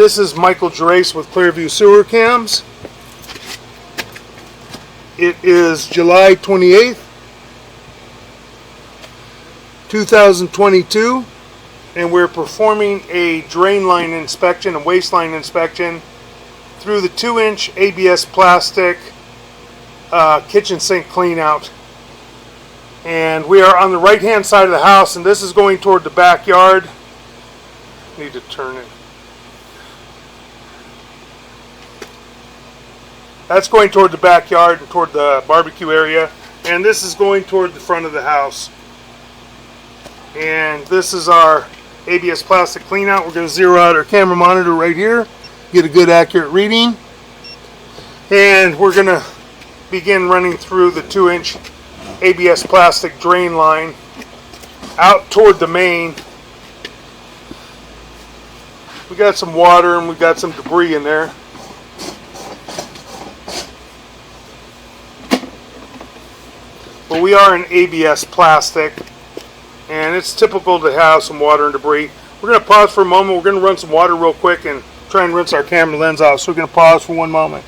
This is Michael Gerace with Clearview Sewer Cams. It is July 28th, 2022, and we're performing a drain line inspection, a waste line inspection through the 2-inch ABS plastic kitchen sink clean out. And we are on the right hand side of the house, and this is going toward the backyard. Need to turn it. That's going toward the backyard and toward the barbecue area, and this is going toward the front of the house. And this is our ABS plastic clean out. We're going to zero out our camera monitor right here, get a good accurate reading, and we're going to begin running through the 2-inch ABS plastic drain line out toward the main. We got some water and we got some debris in there. But we are in ABS plastic, and it's typical to have some water and debris. We're going to pause for a moment. We're going to run some water real quick and try and rinse our camera lens off. So we're going to pause for one moment.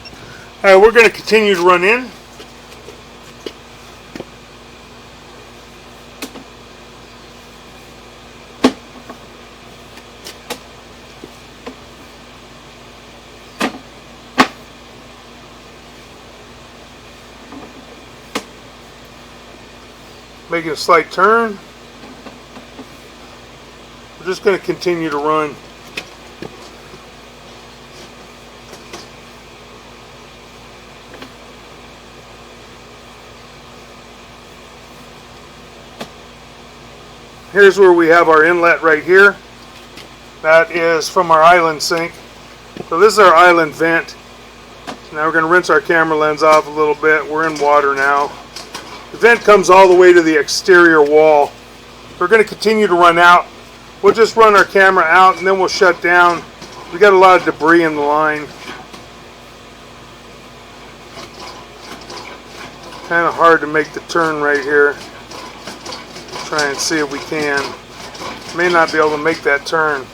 All right, we're going to continue to run in. Making a slight turn. We're just going to continue to run. Here's where we have our inlet right here. That is from our island sink. So this is our island vent. So now we're going to rinse our camera lens off a little bit. We're in water now. The vent comes all the way to the exterior wall. We're going to continue to run out. We'll just run our camera out and then we'll shut down. We got a lot of debris in the line. Kind of hard to make the turn right here. Try and see if we can. May not be able to make that turn.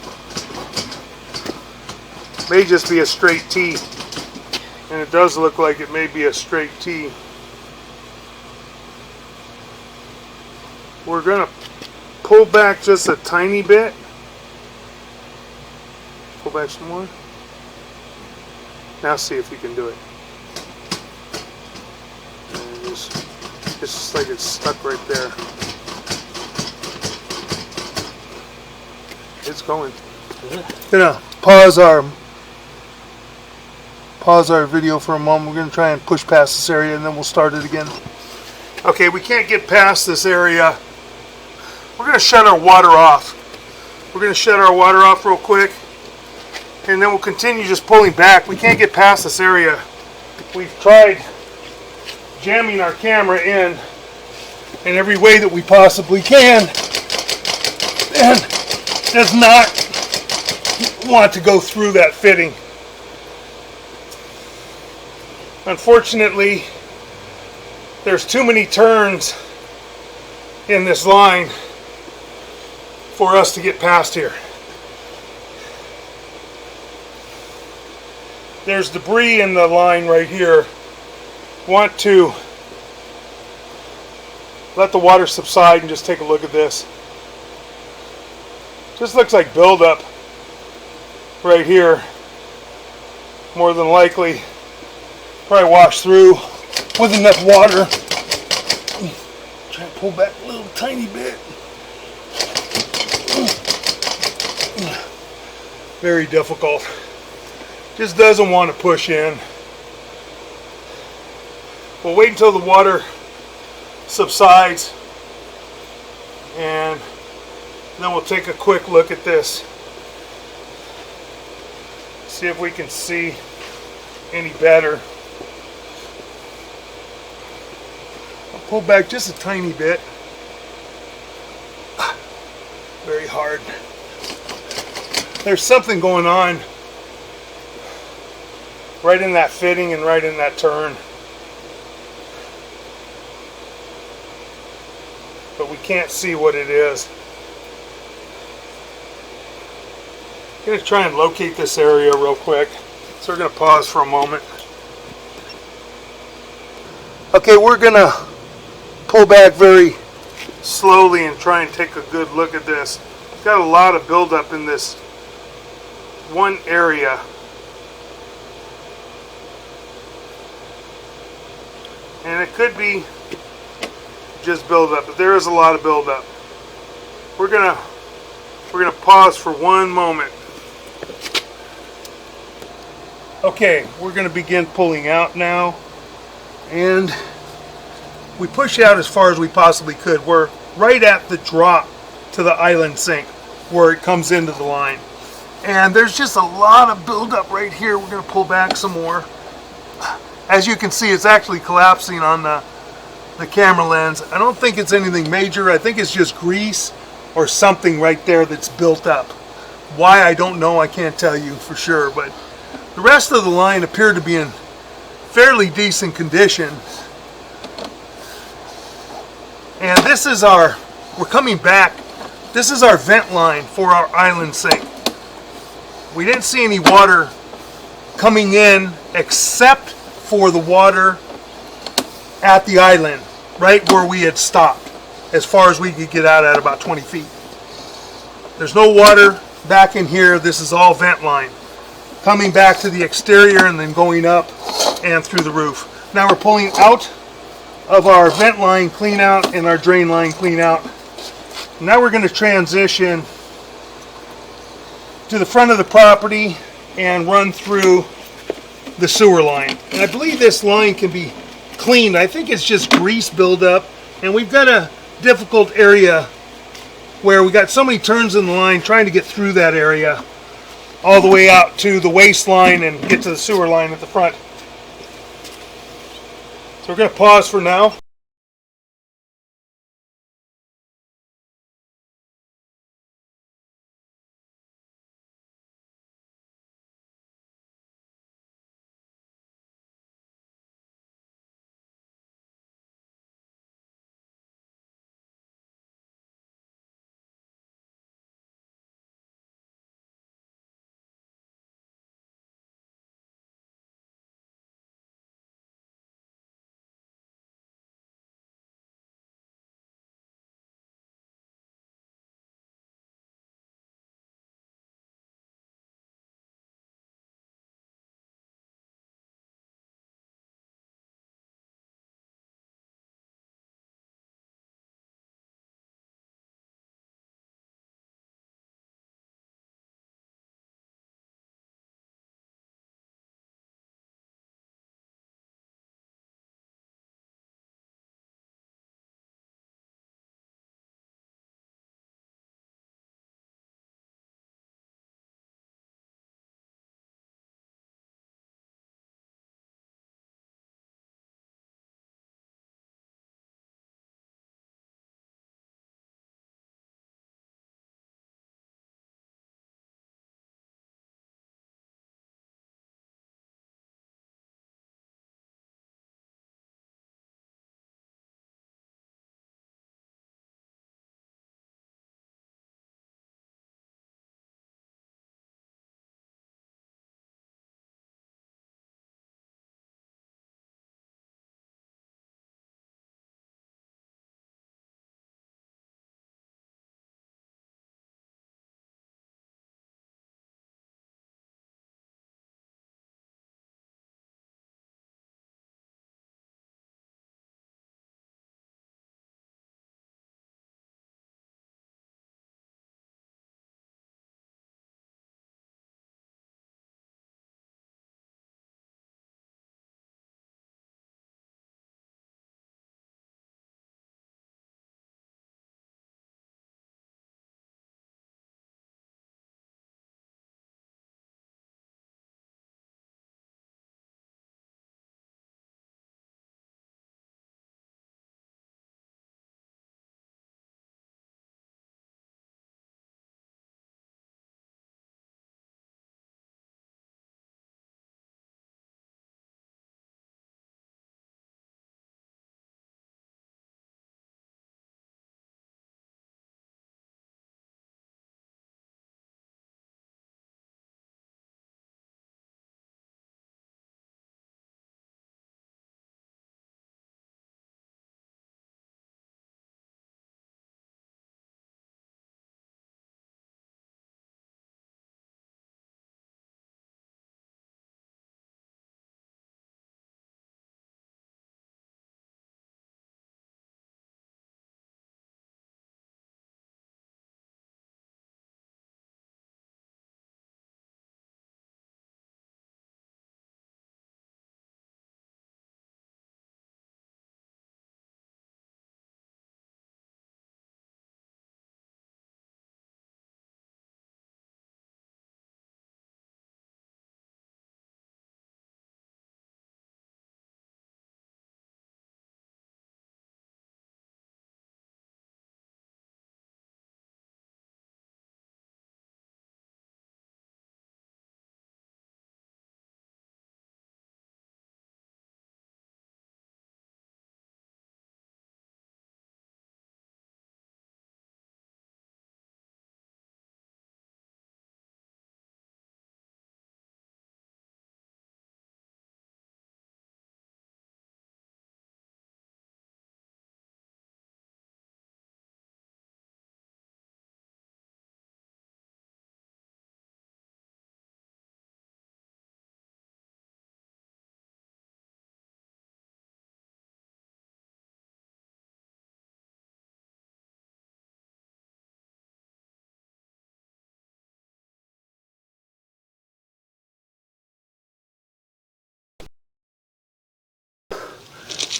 May just be a straight T. And it does look like it may be a straight T. We're going to pull back just a tiny bit. Pull back some more. Now see if you can do it. And it's just like it's stuck right there. It's going. Gonna pause our video for a moment. We're gonna try and push past this area and then we'll start it again. Okay, we can't get past this area. We're going to shut our water off. We're going to shut our water off real quick, and then we'll continue just pulling back. We can't get past this area. We've tried jamming our camera in every way that we possibly can, and does not want to go through that fitting. Unfortunately, there's too many turns in this line for us to get past here. There's debris in the line right here. Want to let the water subside and just take a look at this. Just looks like buildup right here. More than likely, probably wash through with enough water. Try to pull back a little tiny bit. Very difficult. Just doesn't want to push in. We'll wait until the water subsides and then we'll take a quick look at this. See if we can see any better. I'll pull back just a tiny bit. Very hard. There's something going on right in that fitting and right in that turn. But we can't see what it is. going to try and locate this area real quick. So we're going to pause for a moment. Okay, we're going to pull back very slowly and try and take a good look at this. It's got a lot of buildup in this one area. And it could be just buildup, but there is a lot of buildup. We're gonna pause for one moment. Okay, we're gonna begin pulling out now, and we push out as far as we possibly could. We're right at the drop to the island sink where it comes into the line, and there's just a lot of buildup right here. We're gonna pull back some more. As you can see, it's actually collapsing on the camera lens. I don't think it's anything major. I think it's just grease or something right there that's built up. Why, I don't know. I can't tell you for sure, but the rest of the line appeared to be in fairly decent condition. And this is we're coming back. This is our vent line for our island sink. We didn't see any water coming in except for the water at the island, right where we had stopped, as far as we could get out at about 20 feet. There's no water back in here. This is all vent line coming back to the exterior and then going up and through the roof. Now we're pulling out of our vent line clean out and our drain line clean out. Now we're going to transition to the front of the property and run through the sewer line. And I believe this line can be cleaned. I think it's just grease buildup, and we've got a difficult area where we got so many turns in the line trying to get through that area all the way out to the waste line and get to the sewer line at the front. So we're going to pause for now.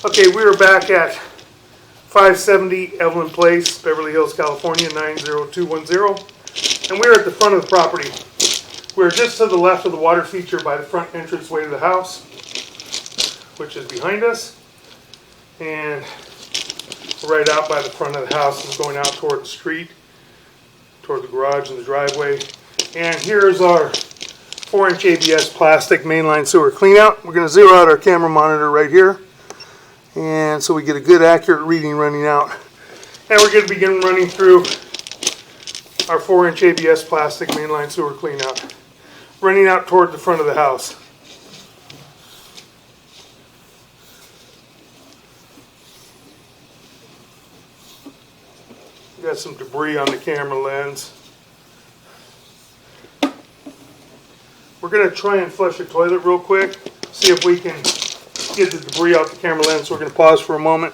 Okay, we are back at 570 Evelyn Place, Beverly Hills, California, 90210. And we're at the front of the property. We're just to the left of the water feature by the front entranceway to the house, which is behind us. And right out by the front of the house is going out toward the street, toward the garage and the driveway. And here's our 4-inch ABS plastic mainline sewer cleanout. We're going to zero out our camera monitor right here, and so we get a good accurate reading running out. And we're going to begin running through our 4-inch ABS plastic mainline sewer cleanout, running out toward the front of the house. Got some debris on the camera lens. We're going to try and flush the toilet real quick, see if we can get the debris off the camera lens. So we're going to pause for a moment.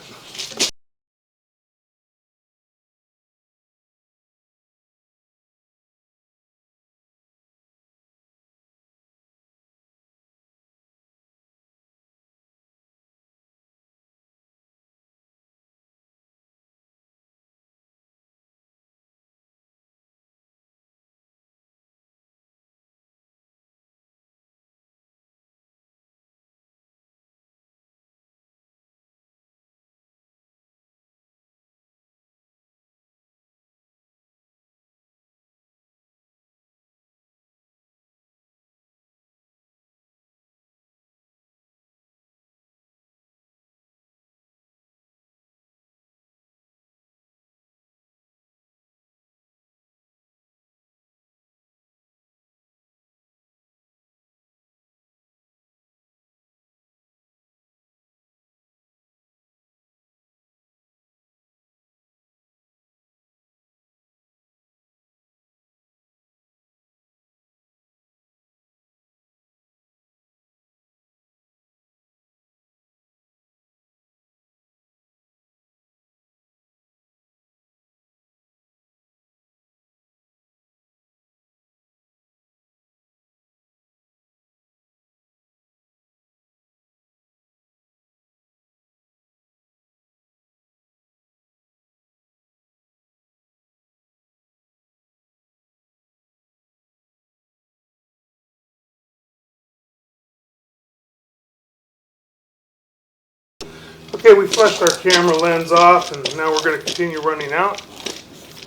Okay, we flushed our camera lens off, and now we're going to continue running out.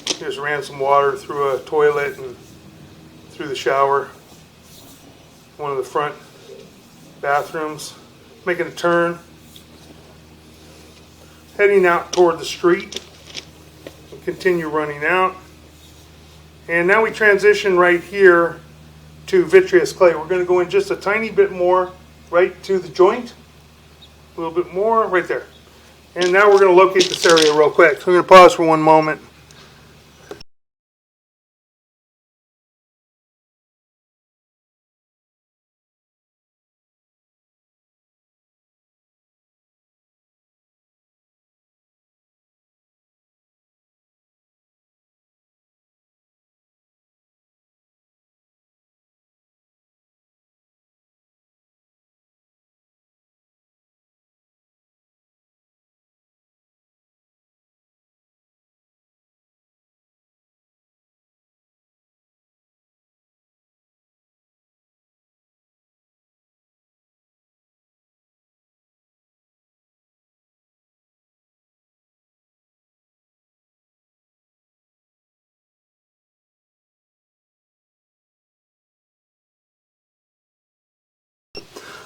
Just ran some water through a toilet and through the shower, one of the front bathrooms. Making a turn, heading out toward the street, and continue running out. And now we transition right here to vitreous clay. We're going to go in just a tiny bit more right to the joint. A little bit more right there. And now we're going to locate this area real quick. So we're going to pause for one moment.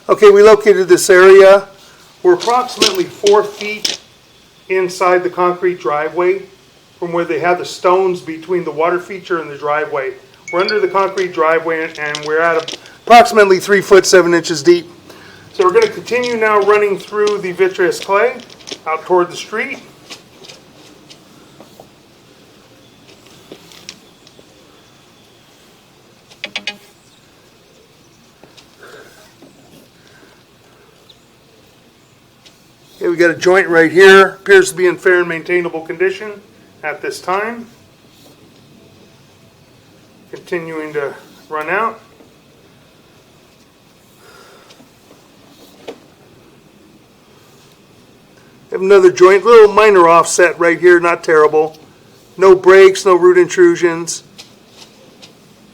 Okay, we located this area. We're approximately 4 feet inside the concrete driveway from where they have the stones between the water feature and the driveway. We're under the concrete driveway, and we're at approximately 3 foot 7 inches deep. So we're going to continue now running through the vitreous clay out toward the street. Okay, we got a joint right here. Appears to be in fair and maintainable condition at this time. Continuing to run out. Have another joint, little minor offset right here, not terrible. No breaks, no root intrusions.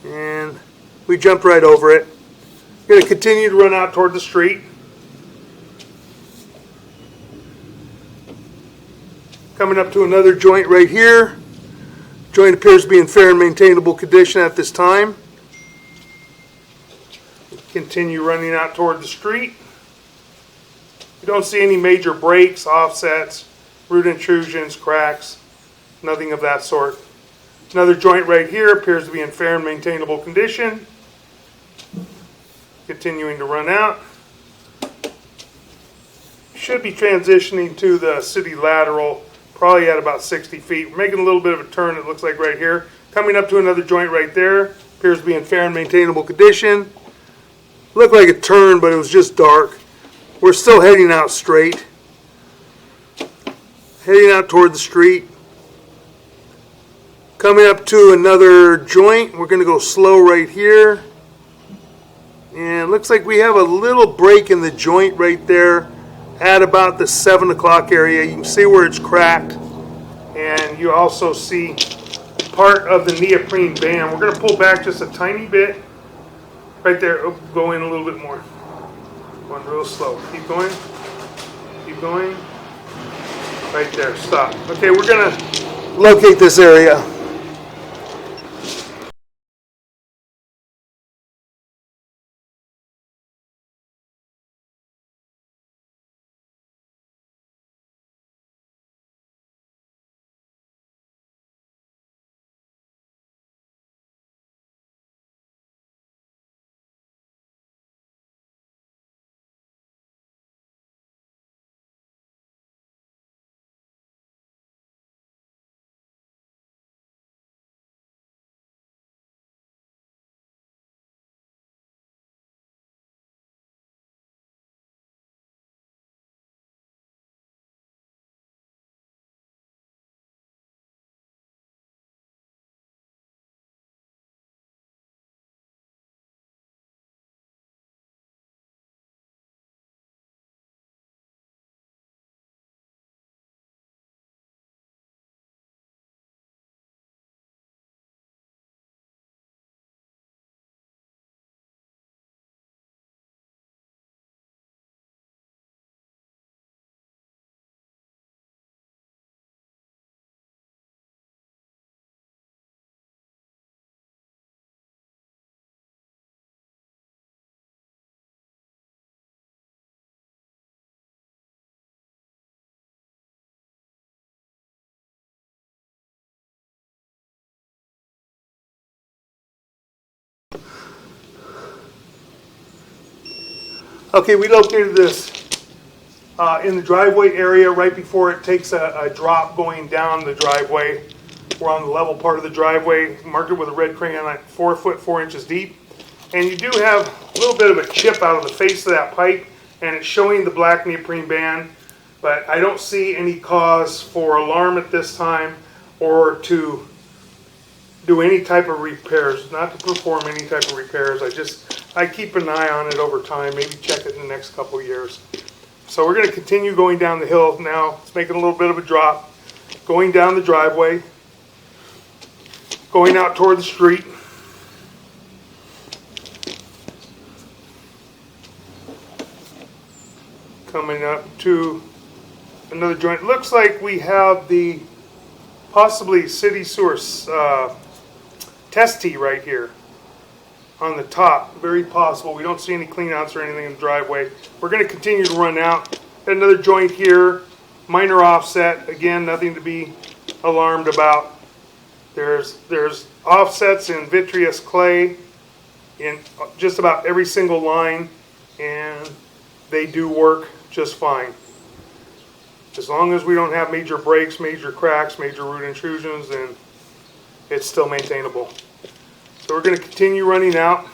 And we jumped right over it. Going to continue to run out toward the street. Coming up to another joint right here. Joint appears to be in fair and maintainable condition at this time. Continue running out toward the street. You don't see any major breaks, offsets, root intrusions, cracks, nothing of that sort. Another joint right here appears to be in fair and maintainable condition. Continuing to run out. Should be transitioning to the city lateral, probably at about 60 feet. We're making a little bit of a turn, it looks like right here. Coming up to another joint right there. Appears to be in fair and maintainable condition. Looked like a turn, but it was just dark. We're still heading out straight. Heading out toward the street. Coming up to another joint. We're going to go slow right here. And looks like we have a little break in the joint right there at about the 7 o'clock area. You can see where it's cracked. And you also see part of the neoprene band. We're going to pull back just a tiny bit. Right there. Oh, go in a little bit more. Going real slow. Keep going. Keep going. Right there. Stop. Okay, we're going to locate this area. Okay, we located this in the driveway area right before it takes a drop going down the driveway. We're on the level part of the driveway, marked it with a red crayon, like 4 foot 4 inches deep. And you do have a little bit of a chip out of the face of that pipe, and it's showing the black neoprene band, but I don't see any cause for alarm at this time or to do any type of repairs, not to perform any type of repairs. I keep an eye on it over time, maybe check it in the next couple of years. So we're going to continue going down the hill now. It's making a little bit of a drop. Going down the driveway. Going out toward the street. Coming up to another joint. Looks like we have the possibly city sewer test tee right here on the top. Very possible. We don't see any cleanouts or anything in the driveway. We're going to continue to run out. Another joint here. Minor offset. Again, nothing to be alarmed about. There's offsets in vitreous clay in just about every single line, and they do work just fine. As long as we don't have major breaks, major cracks, major root intrusions, then it's still maintainable. So we're going to continue running out.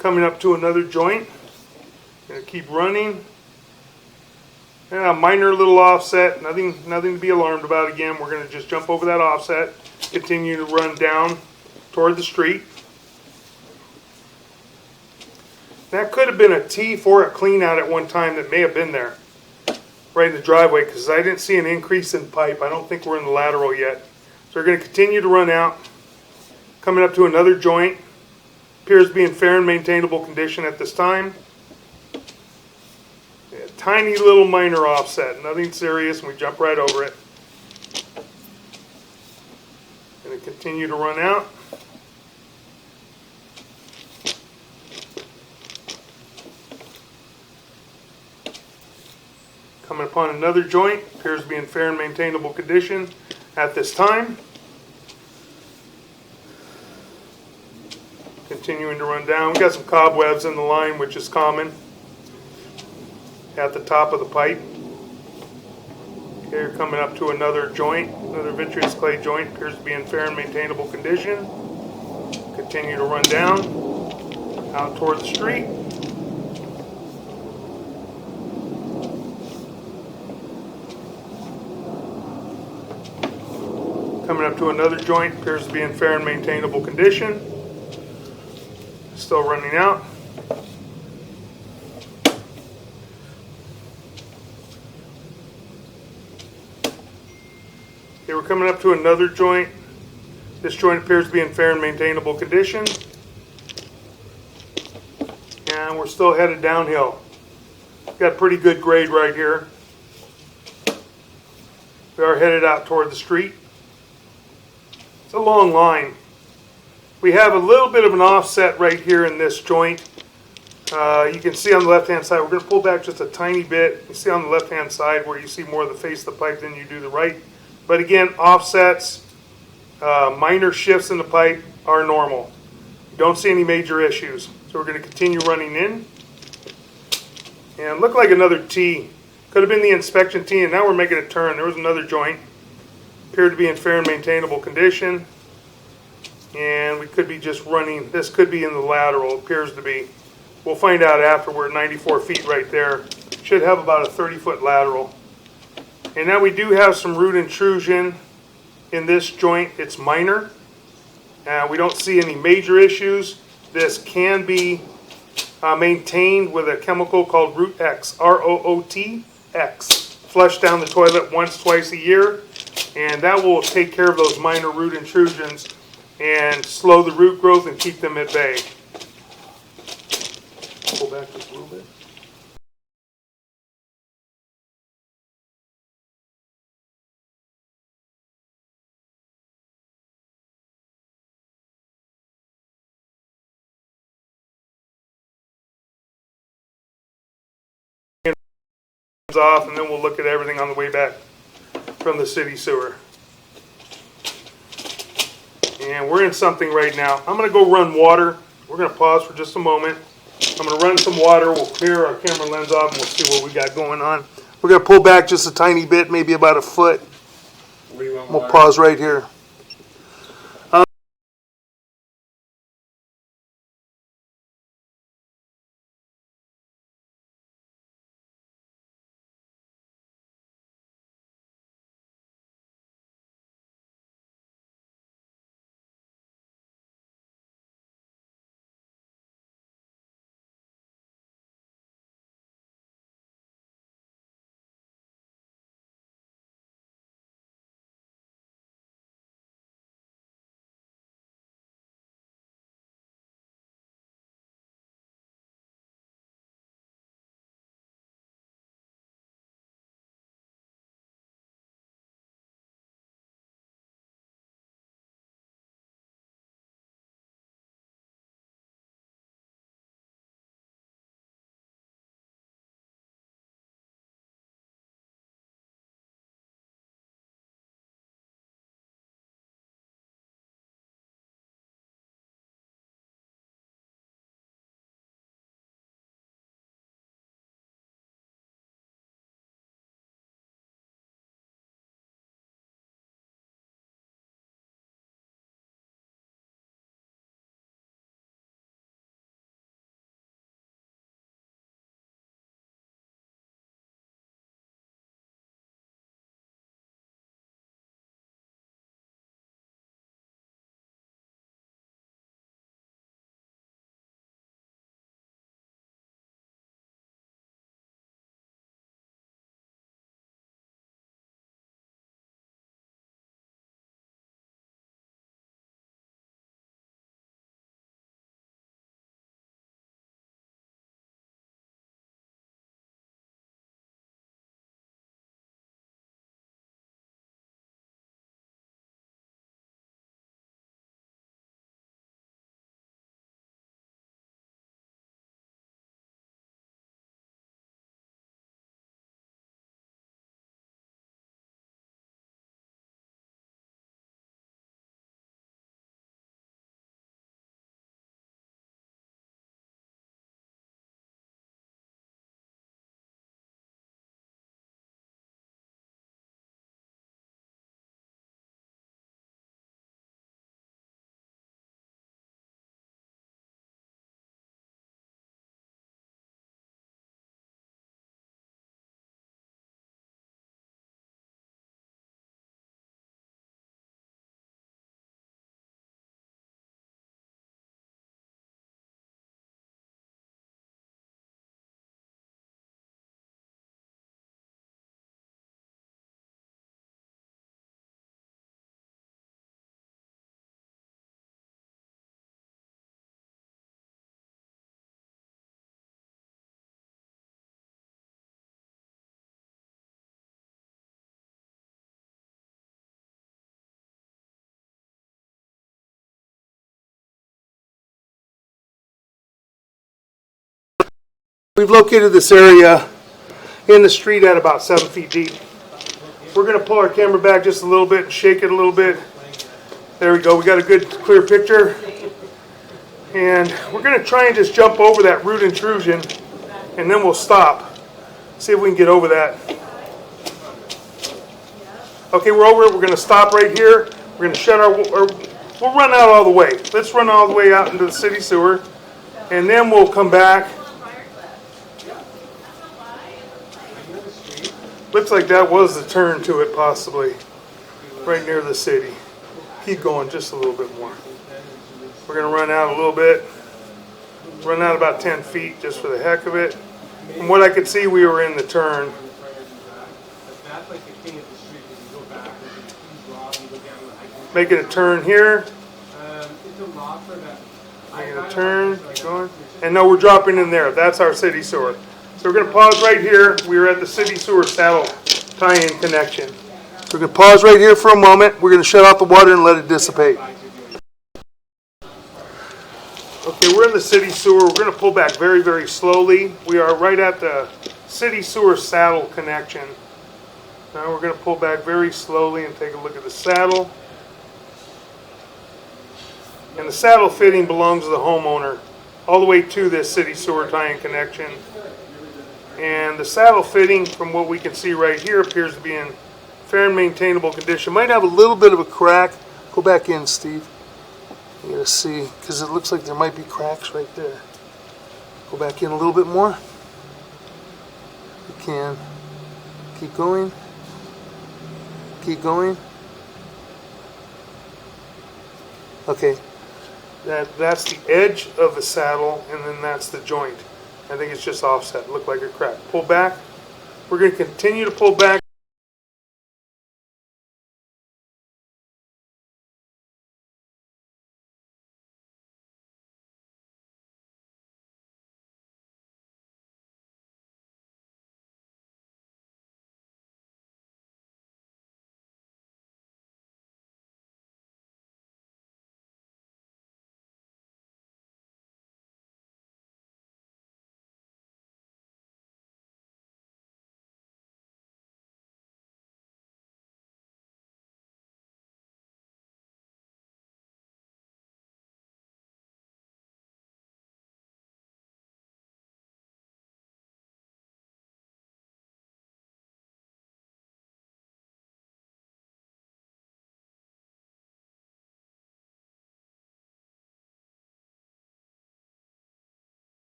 Coming up to another joint. Going to keep running. Yeah, minor little offset, nothing to be alarmed about. Again, we're going to just jump over that offset, continue to run down toward the street. That could have been a T for a clean out at one time that may have been there. right in the driveway because I didn't see an increase in pipe. I don't think we're in the lateral yet. So we're going to continue to run out. Coming up to another joint. Appears to be in fair and maintainable condition at this time. A tiny little minor offset, nothing serious, and we jump right over it. Going to continue to run out. Coming upon another joint, appears to be in fair and maintainable condition at this time. Continuing to run down. We got some cobwebs in the line, which is common at the top of the pipe. Okay, we're coming up to another joint, another vitreous clay joint, appears to be in fair and maintainable condition. Continue to run down, out toward the street. Coming up to another joint, appears to be in fair and maintainable condition. Still running out. Okay, we're coming up to another joint. This joint appears to be in fair and maintainable condition. And we're still headed downhill. Got pretty good grade right here. We are headed out toward the street. It's a long line. We have a little bit of an offset right here in this joint. You can see on the left-hand side, we're going to pull back just a tiny bit. You see on the left-hand side where you see more of the face of the pipe than you do the right. But again, offsets, minor shifts in the pipe are normal. Don't see any major issues. So we're going to continue running in. And look like another T. Could have been the inspection T, and now we're making a turn. There was another joint. Appeared to be in fair and maintainable condition. And we could be just running, this could be in the lateral, appears to be. We'll find out after. We're at 94 feet right there. Should have about a 30-foot lateral. And now we do have some root intrusion in this joint. It's minor. We don't see any major issues. This can be maintained with a chemical called Root X, R-O-O-T-X. Flush down the toilet once, twice a year. And that will take care of those minor root intrusions and slow the root growth and keep them at bay. Pull back just a little bit. Off, and then we'll look at everything on the way back from the city sewer. And we're in something right now. I'm going to go run water. We're going to pause for just a moment. I'm going to run some water. We'll clear our camera lens off and we'll see what we got going on. We're going to pull back just a tiny bit, maybe about a foot. We'll pause right here. We've located this area in the street at about 7 feet deep. We're going to pull our camera back just a little bit and shake it a little bit. There we go. We got a good clear picture. And we're going to try and just jump over that root intrusion, and then we'll stop. See if we can get over that. Okay, we're over it. We're going to stop right here. We're going to shut we'll run out all the way. Let's run all the way out into the city sewer, and then we'll come back. Looks like that was the turn to it, possibly, right near the city. Keep going just a little bit more. We're going to run out a little bit. Run out about 10 feet just for the heck of it. From what I could see, we were in the turn. Making a turn here. Making a turn. Going. And no, we're dropping in there. That's our city sewer. So we're going to pause right here. We're at the city sewer saddle tie-in connection. So we're going to pause right here for a moment. We're going to shut off the water and let it dissipate. Okay, we're in the city sewer. We're going to pull back very, very slowly. We are right at the city sewer saddle connection. Now we're going to pull back very slowly and take a look at the saddle. And the saddle fitting belongs to the homeowner all the way to this city sewer tie-in connection. And the saddle fitting, from what we can see right here, appears to be in fair and maintainable condition. Might have a little bit of a crack. Go back in, Steve. You gotta see, because it looks like there might be cracks right there. Go back in a little bit more. You can. Keep going. Keep going. Okay. That's the edge of the saddle, and then that's the joint. I think it's just offset. Look like a crack. Pull back. We're going to continue to pull back.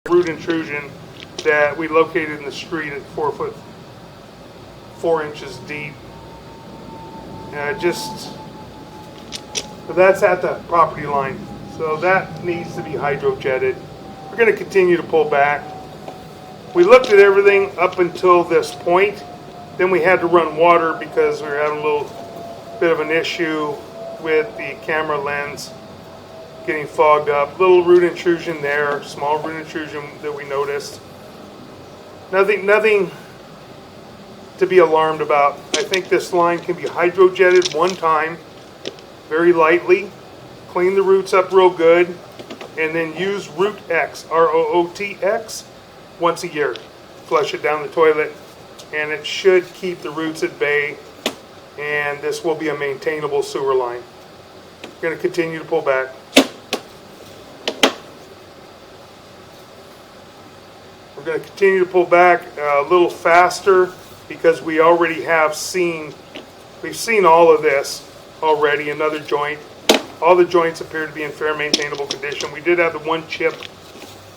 Root intrusion that we located in the street at 4 foot 4 inches deep. So that's at the property line. So that needs to be hydrojetted. We're going to continue to pull back. We looked at everything up until this point. Then we had to run water because we were having a little bit of an issue with the camera lens getting fogged up. Little root intrusion there, small root intrusion that we noticed. Nothing to be alarmed about. I think this line can be hydrojetted one time, very lightly, clean the roots up real good, and then use Root X, ROOTX, once a year. Flush it down the toilet, and it should keep the roots at bay, and this will be a maintainable sewer line. We're going to continue to pull back. We're going to continue to pull back a little faster because we already have we've seen all of this already. Another joint. All the joints appear to be in fair maintainable condition. We did have the one chip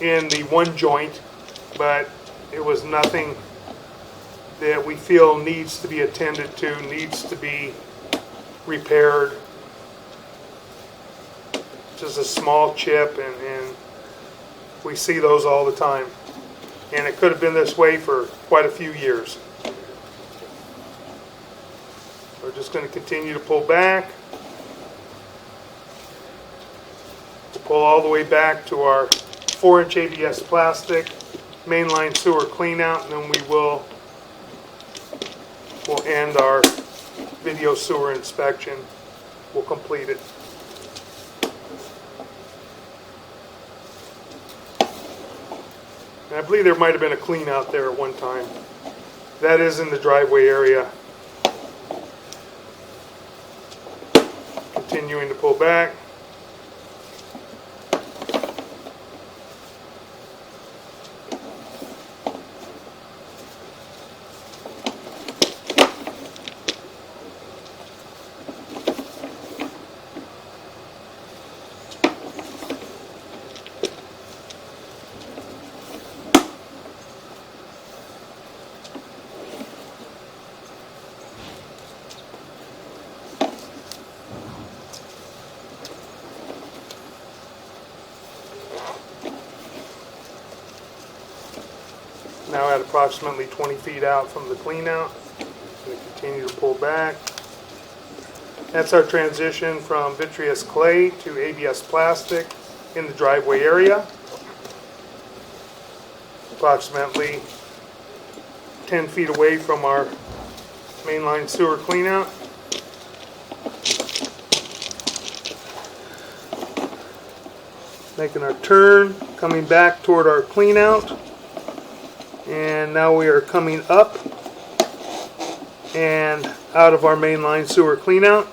in the one joint, but it was nothing that we feel needs to be attended to, needs to be repaired. just a small chip, and we see those all the time. And it could have been this way for quite a few years. We're just going to continue to pull back. We'll pull all the way back to our 4-inch ABS plastic mainline sewer cleanout, and then we'll end our video sewer inspection. We'll complete it. And I believe there might have been a clean out there at one time. That is in the driveway area. Continuing to pull back. Now at approximately 20 feet out from the clean out. We continue to pull back. That's our transition from vitreous clay to ABS plastic in the driveway area. Approximately 10 feet away from our mainline sewer clean out. Making our turn, coming back toward our clean out. And now we are coming up and out of our mainline sewer cleanout,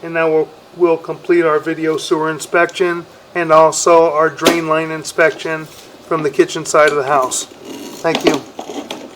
and now we'll complete our video sewer inspection and also our drain line inspection from the kitchen side of the house. Thank you.